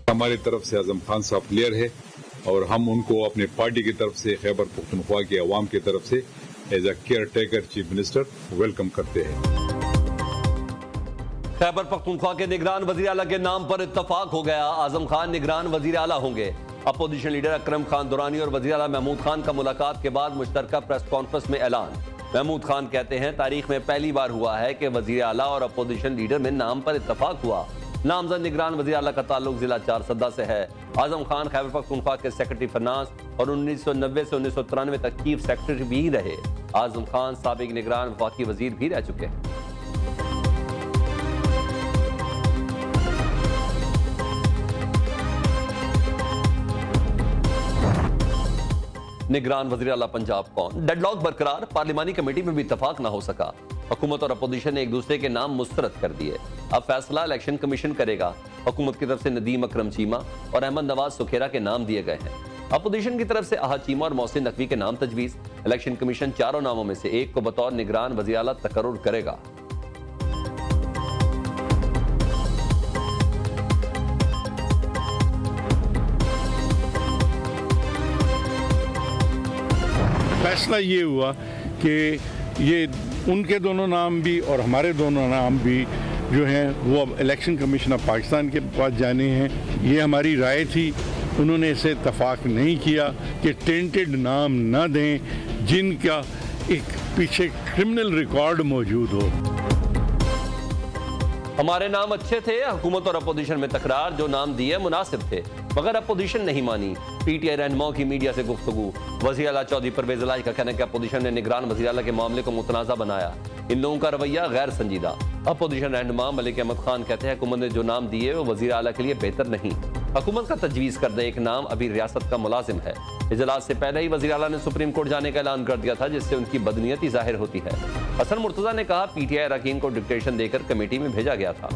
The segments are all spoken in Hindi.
हमारी तरफ से आजम खान साहब क्लियर है और हम उनको अपने पार्टी की तरफ से खैबर पख्तूनख्वा की अवाम की तरफ से as a caretaker chief minister welcome करते हैं। खैबर पख्तूनख्वा के निगरान वजीर आला के नाम पर इत्तफाक हो गया। आजम खान निगरान वजीर आला होंगे। अपोजिशन लीडर अकरम खान दुरानी और वजीर आला महमूद खान का मुलाकात के बाद मुश्तरका प्रेस कॉन्फ्रेंस में ऐलान। महमूद खान कहते हैं तारीख में पहली बार हुआ है कि वजीर आला और अपोजिशन लीडर में नाम पर इत्तफाक हुआ। नामजद निगरान वजीर आला का ताल्लुक जिला चारसद्दा से है। आजम खान खैबर पख्तूनख्वा के सेक्रेटरी फाइनेंस और 1990 से 1993 तक चीफ सेक्रेटरी भी रहे। आजम खान साबिक निगरान वफाकी वजीर भी रह चुके हैं। निगरान वजीर आला पंजाब कौन? डेडलॉक बरकरार। पार्लिमानी कमेटी में भी इत्तफाक ना हो सका। हुकूमत और अपोजिशन ने एक दूसरे के नाम मुस्तरद कर दिए। अब फैसला इलेक्शन कमीशन करेगा। हुकूमत की तरफ से नदीम अकरम चीमा और अहमद नवाज सुखेरा के नाम दिए गए हैं। अपोजिशन की तरफ से आहा चीमा और मोहसिन नकवी के नाम तजवीज। इलेक्शन कमीशन चारों नामों में से एक को बतौर निगरान वजीर आला तकर्रुर करेगा। फैसला ये हुआ कि ये उनके दोनों नाम भी और हमारे दोनों नाम भी जो हैं वो अब इलेक्शन कमीशन ऑफ पाकिस्तान के पास जाने हैं। ये हमारी राय थी, उन्होंने इसे इत्तफाक नहीं किया कि टेंटेड नाम ना दें जिनका एक पीछे क्रिमिनल रिकॉर्ड मौजूद हो। हमारे नाम अच्छे थे, हुकूमत और अपोजिशन में तकरार, जो नाम दिए मुनासिब थे, मगर अपोजिशन नहीं मानी। पीटीआई रहनुमाओं की मीडिया से गुफ्तगू। वज़ीर आला चौधरी परवेज इलाही का कहना है कि अपोजिशन ने निगरान वज़ीर आला के मामले को मुतनाज़ा बनाया। इन लोगों का रवैया गैर संजीदा। अपोजिशन रहनुमा मलिक अहमद खान कहते हैं हुकूमत ने जो नाम दिए वो वज़ीर आला के लिए बेहतर नहीं। हुकूमत का तजवीज़ करदा एक नाम अभी रियासत का मुलाजिम है। इजलास से पहले ही वज़ीर आला ने सुप्रीम कोर्ट जाने का ऐलान कर दिया था, जिससे उनकी बदनीयती जाहिर होती है। हसन मुर्तज़ा ने कहा पीटीआई अरकान को डिक्टेशन देकर कमेटी में भेजा गया था।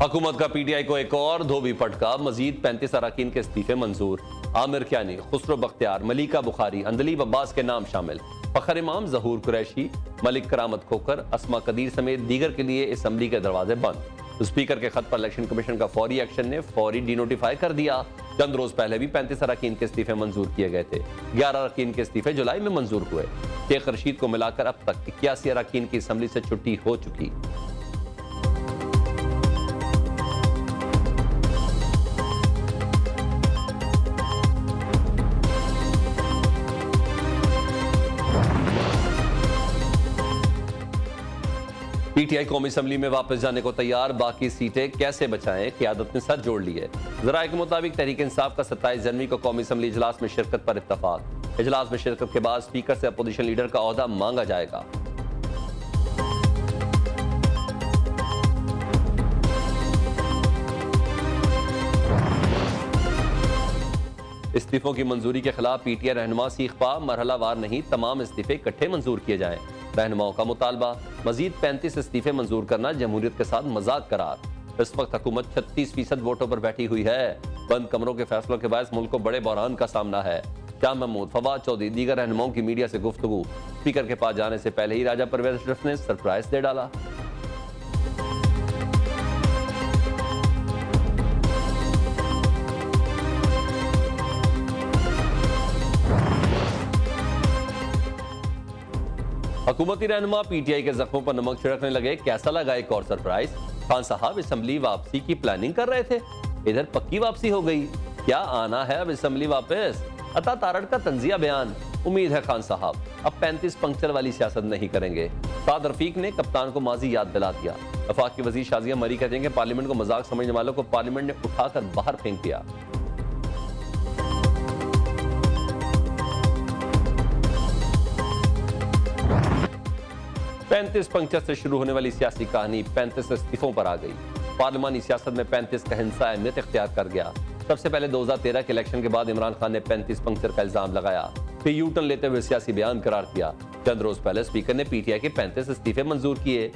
हुकूमत का पीटीआई को एक और धोबी फटका। मजीद 35 अरकान के इस्तीफे मंजूर। आमिर कियानी, खुसरो बख्तियार, मलिका बुखारी, अंदलीब अब्बास के नाम शामिल। फखर इमाम, जहूर कुरैशी, मलिक करामत खोकर, अस्मा कदीर समेत दीगर के लिए असम्बली के दरवाजे बंद। स्पीकर के खत पर इलेक्शन कमीशन का फौरी एक्शन ने फौरी डिनोटिफाई कर दिया। चंद रोज पहले भी 35 अरकान के इस्तीफे मंजूर किए गए थे। 11 अरकान के इस्तीफे जुलाई में मंजूर हुए। शेख रशीद को मिलाकर अब तक 81 अरकान की असम्बली से छुट्टी हो चुकी। पीटीआई कौमी असम्बली में वापस जाने को तैयार। बाकी सीटें कैसे बचाएं, क़यादत ने सर जोड़ लिए। ज़राए के मुताबिक तहरीक इंसाफ का 27 जनवरी को कौमी असम्बली इजलास में शिरकत पर इत्तफाक। इजलास में शिरकत के बाद स्पीकर से अपोजिशन लीडर का ओहदा मांगा जाएगा। इस्तीफों की मंजूरी के खिलाफ पीटीआई रहनुमा सीखपा मरहलावार नहीं, तमाम इस्तीफे इकट्ठे मंजूर किए जाएं। रहनुमाओं का मुतालबा मजीद 35 इस्तीफे मंजूर करना जमहूरियत के साथ मजाक करार। इस वक्त हुकूमत 36% वोटों पर बैठी हुई है। बंद कमरों के फैसलों के बायस मुल्क को बड़े बहरान का सामना है। शाह महमूद, फवाद चौधरी, दीगर रहनुमाओं की मीडिया से गुफ्तगू। स्पीकर के पास जाने से पहले ही राजा परवेज अशरफ ने सरप्राइज दे डाला। हुकूमती रहनुमा पीटीआई के जख्मों पर नमक छिड़कने लगे। कैसा लगा एक और सरप्राइज? खान साहब असम्बली वापसी की प्लानिंग कर रहे थे, इधर पक्की वापसी हो गई। क्या आना है अब असम्बली वापस? अता तारड़ का तंजिया बयान। उम्मीद है खान साहब अब 35 पंक्चर वाली सियासत नहीं करेंगे। साद रफीक ने कप्तान को माजी याद दिला दिया। वफाक की वजीर शाजिया मरी कहते हैं कि पार्लियामेंट को मजाक समझने वालों को पार्लियामेंट ने उठाकर बाहर फेंक दिया। पैंतीस पंक्चर से शुरू होने वाली सियासी कहानी 35 इस्तीफों पर आ गई। पार्लिमानी सियासत में 35 का हिंसा अहमियत इख्तियार कर गया। सबसे पहले 2013 के इलेक्शन के बाद इमरान खान ने 35 पंक्चर का इल्जाम लगाया, फिर यू टर्न लेते हुए सियासी बयान करार दिया। चंद रोज पहले स्पीकर ने पीटीआई के 35 इस्तीफे मंजूर किए,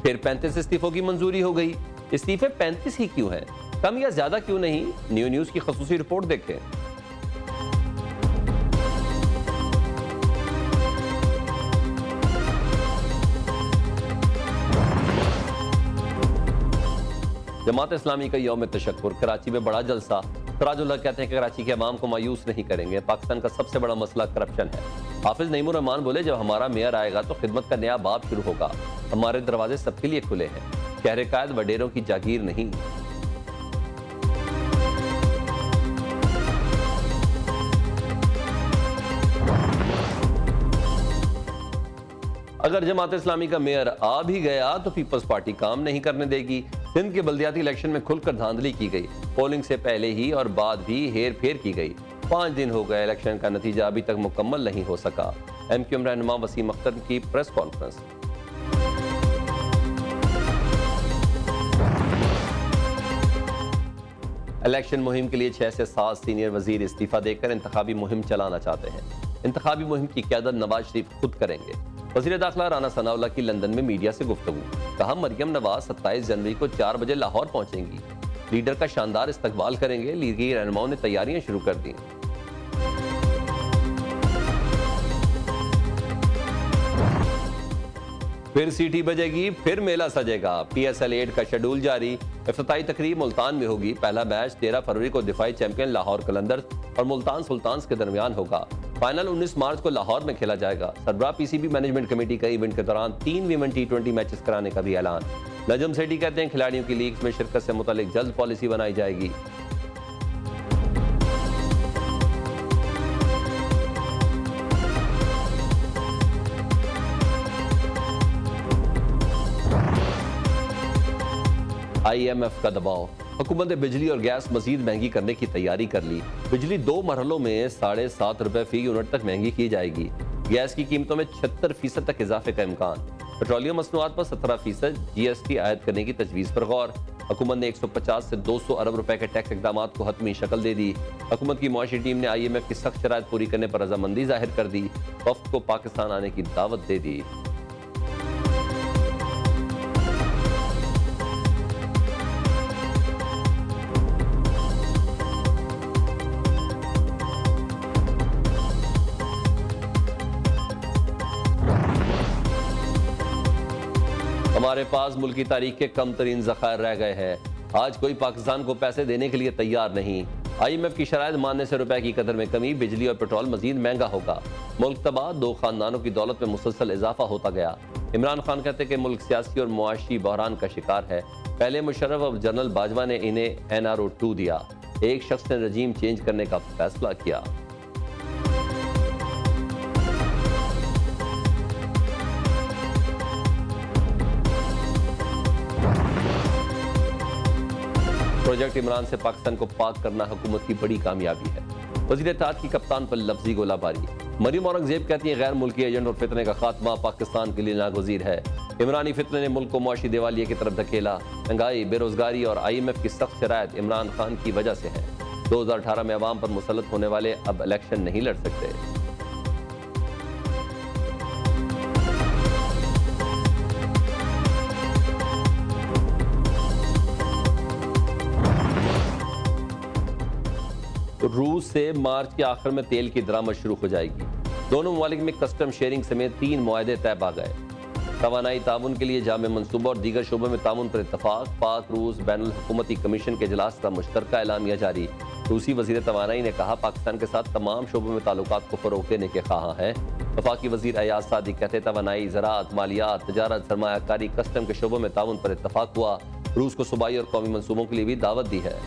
फिर 35 इस्तीफों की मंजूरी हो गई। इस्तीफे 35 ही क्यों हैं? कम या ज्यादा क्यों नहीं? न्यूज़ की खसूसी रिपोर्ट देखें। जमात इस्लामी का यौम तशक्कुर, कराची में बड़ा जलसा। सराजुल्लाह कहते हैं कि कराची के अवाम को मायूस नहीं करेंगे। पाकिस्तान का सबसे बड़ा मसला करप्शन है। हाफिज नईमुर रहमान बोले, जब हमारा मेयर आएगा तो खिदमत का नया बाब शुरू होगा। हमारे दरवाजे सबके लिए खुले हैं। कहरे कायद वडेरों की जागीर नहीं। अगर जमात इस्लामी का मेयर आ भी गया तो पीपल्स पार्टी काम नहीं करने देगी। सिंध के बल्दियाती इलेक्शन में खुलकर धांधली की गई। पोलिंग से पहले ही और बाद भी हेर फेर की गई। 5 दिन हो गए, इलेक्शन का नतीजा अभी तक मुकम्मल नहीं हो सका। MQM रहनुमा वसीम अख्तर की प्रेस कॉन्फ्रेंस। इलेक्शन मुहिम के लिए 6 से 7 सीनियर वजीर इस्तीफा देकर इंतखाबी मुहिम चलाना चाहते हैं। इंतखाबी मुहिम की क़यादत नवाज शरीफ खुद करेंगे। वज़ीर दाखिला राना सनाउल्लाह की लंदन में मीडिया से गुफ्तगू। कहा, मरियम नवाज 27 जनवरी को 4 बजे लाहौर पहुंचेंगी। लीडर का शानदार इस्तकबाल करेंगे। लीगी रहनुमाओं ने तैयारियां शुरू कर दी। फिर सीटी बजेगी, फिर मेला सजेगा। PSL 8 का शेड्यूल जारी। इफ्तिताई तकरीब मुल्तान में होगी। पहला मैच 13 फरवरी को दिफाई चैंपियन लाहौर कलंदर्स और मुल्तान सुल्तान्स के दरमियान होगा। फाइनल 19 मार्च को लाहौर में खेला जाएगा। सरबराह PCB मैनेजमेंट कमेटी का इवेंट के दौरान 3 वीमेन T20 मैचेस कराने का भी ऐलान। नजम सेठी कहते हैं, खिलाड़ियों की लीग्स में शिरकत से मुतालिक जल्द पॉलिसी बनाई जाएगी। IMF का दबाव। हुकूमत ने बिजली और गैस मजीद महंगी करने की तैयारी कर ली। बिजली 2 मरहलों में 7.5 रुपए फी यूनिट तक महंगी की जाएगी। गैस की कीमतों में 76% तक इजाफे का इम्कान। पेट्रोलियम मसनूआत पर 17% GST आयद करने की तजवीज़ पर गौर। हुकूमत ने 150 से 200 अरब रुपए के टैक्स इकदाम को हतमी शक्ल दे दी। हुकूमत की मुआशी टीम ने IMF की सख्त शराइत पूरी करने पर रजामंदी जाहिर कर दी। वफ्द को पाकिस्तान आने की दावत दे दी। हमारे पास मुल्क की तारीख के कम तरीन ज़खायर रह गए हैं। आज कोई पाकिस्तान को पैसे देने के लिए तैयार नहीं। IMF की शराइत मानने से रुपए की कदर में कमी। बिजली और पेट्रोल मजीद महंगा होगा। मुल्क तबाह। 2 खानदानों की दौलत में मुसलसल इजाफा होता गया। इमरान खान कहते हैं कि मुल्क सियासी और मुआशी बहरान का शिकार है। पहले मुशर्रफ और जनरल बाजवा ने इन्हें NRO 2 दिया। एक शख्स ने रजीम चेंज करने का फैसला किया। प्रोजेक्ट इमरान से पाकिस्तान को पाक करना हुकूमत की बड़ी कामयाबी है। वज़ीर इत्तेहाद की कप्तान पर लफ्जी गोलाबारी। मरियम औरंगजेब कहती है, गैर मुल्की एजेंट और फितने का खात्मा पाकिस्तान के लिए नागुज़ीर है। इमरानी फितने ने मुल्क को मुआशी दिवालिये की तरफ धकेला। महंगाई, बेरोजगारी और IMF की सख्त शराइत इमरान खान की वजह से है। 2018 में अवाम पर मुसल्लत होने वाले अब इलेक्शन नहीं लड़ सकते। रूस से मार्च के आखिर में तेल की दरामद शुरू हो जाएगी। दोनों ममालिक में कस्टम शेयरिंग समेत 3 मुआहदे तय पा गए। तवानाई ताउन के लिए जामे मनसूबा और दीगर शोबों में ताउन पर इत्तफाक। पाक रूस बैनुल हुकूमती कमीशन के इजलास का मुश्तरका एलामिया जारी। रूसी वजीर तवानाई ने कहा, पाकिस्तान के साथ तमाम शोबों में ताल्लुकात को फरोग देने के ख्वाह हैं। वफाकी वजीर अयाज सादिक कहते, तवानाई, ज़राअत, मालियात, तजारत, सरमायाकारी, कस्टम के शोबों में ताउन पर इत्तफाक हुआ। रूस को सूबाई और कौमी मनसूबों के लिए भी दावत दी है।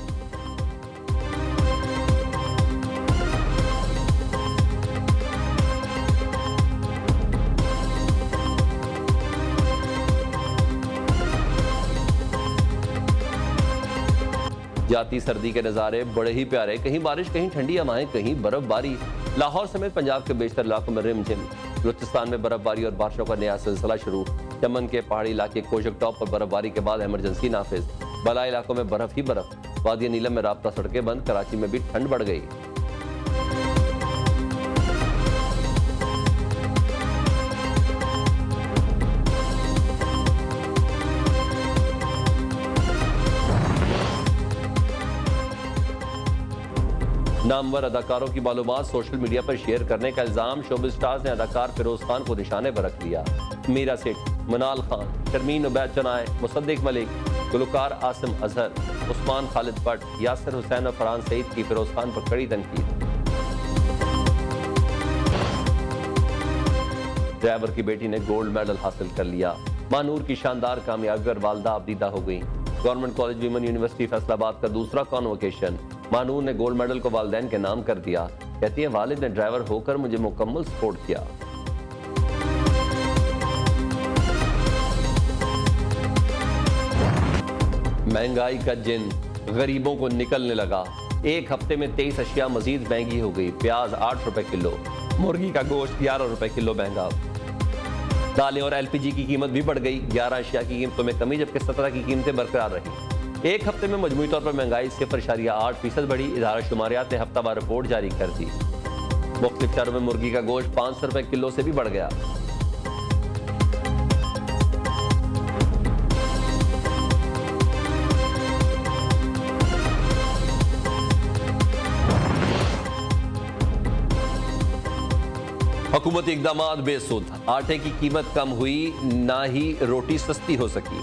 जाती सर्दी के नज़ारे बड़े ही प्यारे। कहीं बारिश, कहीं ठंडी हवाएं, कहीं बर्फबारी। लाहौर समेत पंजाब के बेशतर इलाकों में रिमझिम। बलूचिस्तान में बर्फबारी और बारिशों का नया सिलसिला शुरू। चमन के पहाड़ी इलाके कोशक टॉप पर बर्फबारी के बाद इमरजेंसी नाफिज। बला इलाकों में बर्फ ही बर्फ। वादी नीलम में राब्ता सड़कें बंद। कराची में भी ठंड बढ़ गई। नामवर अदाकारों की मालूमात सोशल मीडिया पर शेयर करने का इल्जाम। शोबिज़ स्टार्स ने अदाकार फिरोज खान को निशाने पर रख लिया। मीरा सेठ, मनाल खान, शर्मीन उबैद चनाए, मुसद्दिक मलिक, गुलकार आसिम अजहर, उस्मान खालिद भट्ट, यासिर हुसैन और फरहान सईद की फिरोज खान पर कड़ी तनकीद। ड्राइवर की बेटी ने गोल्ड मेडल हासिल कर लिया। मानूर की शानदार कामयाबी पर वालदा अब्दीदा हो गई। Government college women university Faisalabad का दूसरा कॉन्वोकेशन। मानूर ने गोल्ड मेडल को वालिदैन के नाम कर दिया। कहती है, वालिद ने ड्राइवर होकर मुझे मुकम्मल सपोर्ट किया। महंगाई का जिन गरीबों को निकलने लगा। एक हफ्ते में 23 अशिया मजीद महंगी हो गई। प्याज 8 रुपए किलो, मुर्गी का गोश्त 11 रुपए किलो महंगा। दालें और एलपीजी की कीमत भी बढ़ गई। 11 अशिया की कीमतों में कमी, जबकि 17 की कीमतें बरकरार रही। एक हफ्ते में मजमूई तौर पर महंगाई 0.8% बढ़ी। इदारा शुमारियात ने हफ्तावार रिपोर्ट जारी कर दी। मुख्तलिफ शहरों में मुर्गी का गोश्त 500 रुपए किलो से भी बढ़ गया। हुकूमती इक़दामात बेसुध। आटे की कीमत कम हुई, ना ही रोटी सस्ती हो सकी।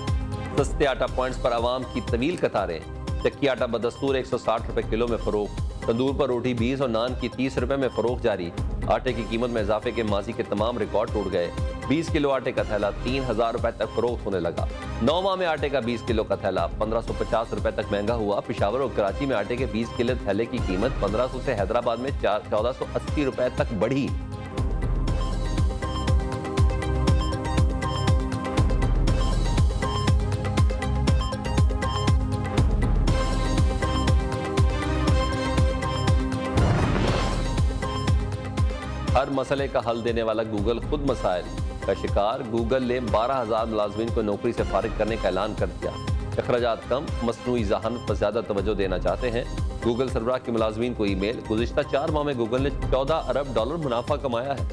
सस्ते आटा पॉइंट्स पर आवाम की तवील कतारें। चक्की आटा बदस्तूर 160 रुपए किलो में फरोख्त। तंदूर पर रोटी 20 और नान की 30 रुपए में फरोख्त जारी। आटे की कीमत में इजाफे के माजी के तमाम रिकॉर्ड टूट गए। 20 किलो आटे का थैला 3000 रुपए तक फरोख्त होने लगा। 9 माह में आटे का 20 किलो का थैला 1550 रुपए तक महंगा हुआ। पेशावर और कराची में आटे के 20 किलो थैले की कीमत 1500 से हैदराबाद में 1480 रुपए तक बढ़ी। हर मसले का हल देने वाला गूगल खुद मसाइल का शिकार। गूगल ने 12,000 मुलाजमीन को नौकरी से फारिग करने का ऐलान कर दिया। अखराजात कम, मसनूई ज़हानत पर ज़्यादा तवज्जो देना चाहते हैं। गूगल सरबराह के मुलाजमीन को ईमेल। गुज़िश्ता 4 माह में गूगल ने $14 अरब मुनाफा कमाया है।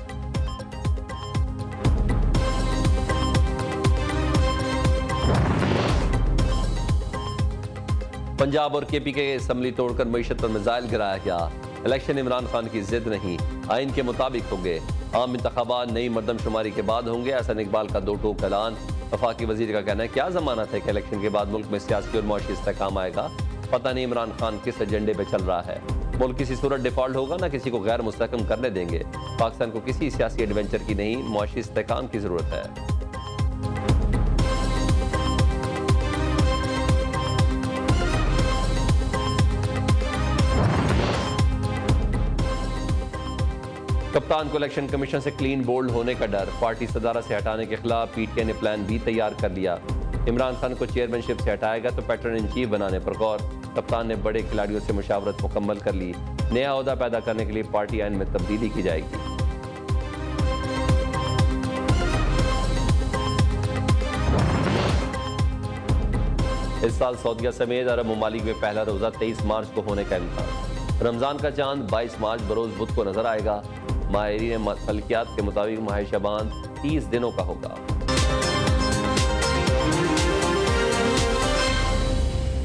पंजाब और केपी के असम्बली तोड़कर मईशत पर मिसाइल गिराया गया। इलेक्शन इमरान खान की जिद नहीं, आइन के मुताबिक होंगे। आम इंतखाबात नई मरदमशुमारी के बाद होंगे। एहसन इकबाल का 2 टूक ऐलान। वफाकी वजीर का कहना है, क्या जमानत है कि इलेक्शन के बाद मुल्क में सियासी और मुआशी इस्तेहकाम आएगा। पता नहीं इमरान खान किस एजेंडे पे चल रहा है। मुल्क किसी सूरत डिफॉल्ट होगा, ना किसी को गैर मुस्तहकम करने देंगे। पाकिस्तान को किसी सियासी एडवेंचर की नहीं, मुआशी इस्तेहकाम की जरूरत है। कप्तान को इलेक्शन कमीशन से क्लीन बोल्ड होने का डर। पार्टी सदारत से हटाने के खिलाफ पीटीआई ने प्लान भी तैयार कर लिया। इमरान खान को चेयरमैनशिप से हटाएगा तो पैटर्न इन चीफ बनाने पर गौर। कप्तान ने बड़े खिलाड़ियों से मुशावरत मुकम्मल कर ली। नया ओहदा पैदा करने के लिए पार्टी आइन में तब्दीली की जाएगी। इस साल सऊदीया समेत अरब ममालिक में पहला रोजा 23 मार्च को होने का इम्कान। रमजान का चांद 22 मार्च बरोज बुध को नजर आएगा। माहिरीन फल्कियात के मुताबिक माह शबान 30 दिनों का होगा।